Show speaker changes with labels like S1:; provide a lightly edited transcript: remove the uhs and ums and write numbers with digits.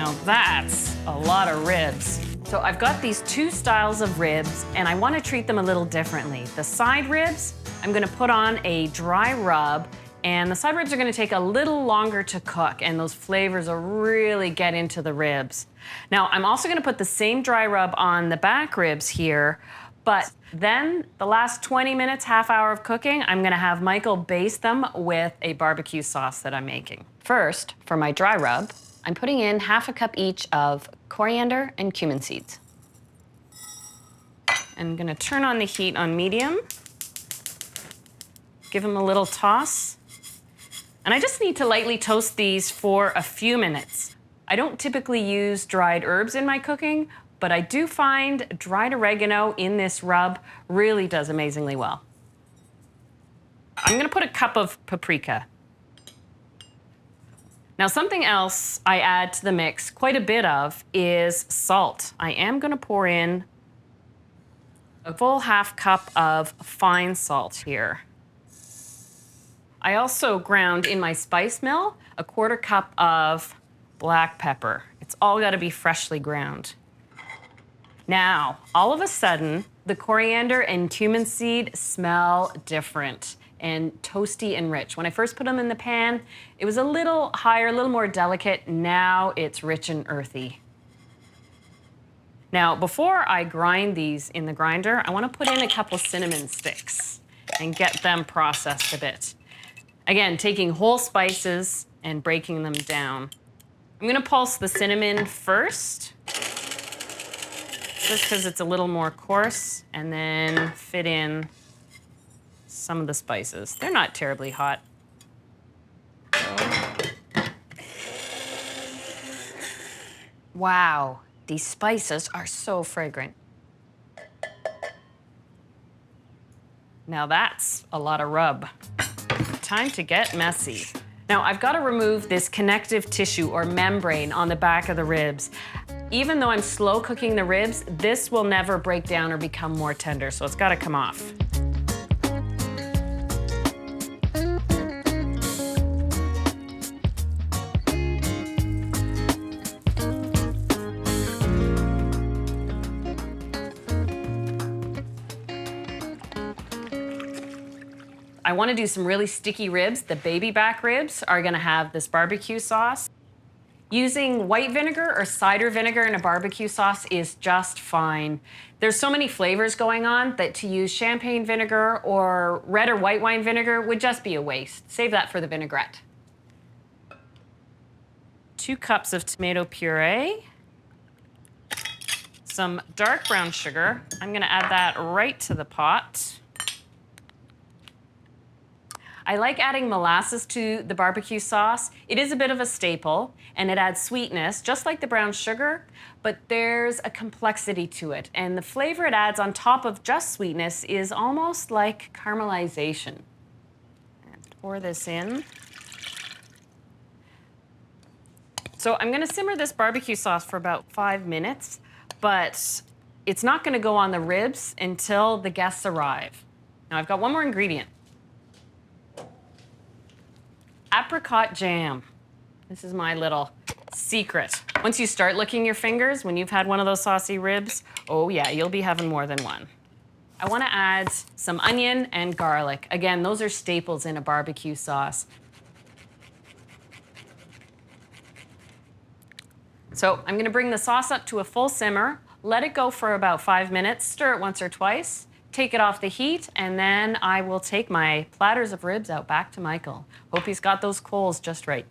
S1: Now that's a lot of ribs. So I've got these two styles of ribs, and I want to treat them a little differently. The side ribs, I'm going to put on a dry rub, and the side ribs are going to take a little longer to cook, and those flavors will really get into the ribs. Now, I'm also going to put the same dry rub on the back ribs here, but then the last 20 minutes, half hour of cooking, I'm going to have Michael baste them with a barbecue sauce that I'm making. First, for my dry rub, I'm putting in half a cup each of coriander and cumin seeds. I'm gonna turn on the heat on medium, give them a little toss, and I just need to lightly toast these for a few minutes. I don't typically use dried herbs in my cooking, but I do find dried oregano in this rub really does amazingly well. I'm gonna put a cup of paprika. Now, something else I add to the mix quite a bit of is salt. I am gonna pour in a full half cup of fine salt here. I also ground in my spice mill a quarter cup of black pepper. It's all gotta be freshly ground. Now, all of a sudden, the coriander and cumin seed smell different and toasty and rich. When I first put them in the pan, it was a little higher, a little more delicate. Now it's rich and earthy. Now, before I grind these in the grinder, I want to put in a couple cinnamon sticks and get them processed a bit. Again, taking whole spices and breaking them down. I'm going to pulse the cinnamon first, just because it's a little more coarse, and then fit in some of the spices. They're not terribly hot. Wow, these spices are so fragrant. Now that's a lot of rub. Time to get messy. Now I've got to remove this connective tissue or membrane on the back of the ribs. Even though I'm slow cooking the ribs, this will never break down or become more tender, so it's got to come off. I want to do some really sticky ribs. The baby back ribs are going to have this barbecue sauce. Using white vinegar or cider vinegar in a barbecue sauce is just fine. There's so many flavors going on that to use champagne vinegar or red or white wine vinegar would just be a waste. Save that for the vinaigrette. 2 cups of tomato puree. Some dark brown sugar. I'm going to add that right to the pot. I like adding molasses to the barbecue sauce. It is a bit of a staple, and it adds sweetness, just like the brown sugar, but there's a complexity to it. And the flavor it adds on top of just sweetness is almost like caramelization. Pour this in. So I'm gonna simmer this barbecue sauce for about 5 minutes, but it's not gonna go on the ribs until the guests arrive. Now I've got one more ingredient. Apricot jam. This is my little secret. Once you start licking your fingers, when you've had one of those saucy ribs, oh yeah, you'll be having more than one. I want to add some onion and garlic. Again, those are staples in a barbecue sauce. So I'm going to bring the sauce up to a full simmer, let it go for about 5 minutes, stir it once or twice, take it off the heat, and then I will take my platters of ribs out back to Michael. Hope he's got those coals just right.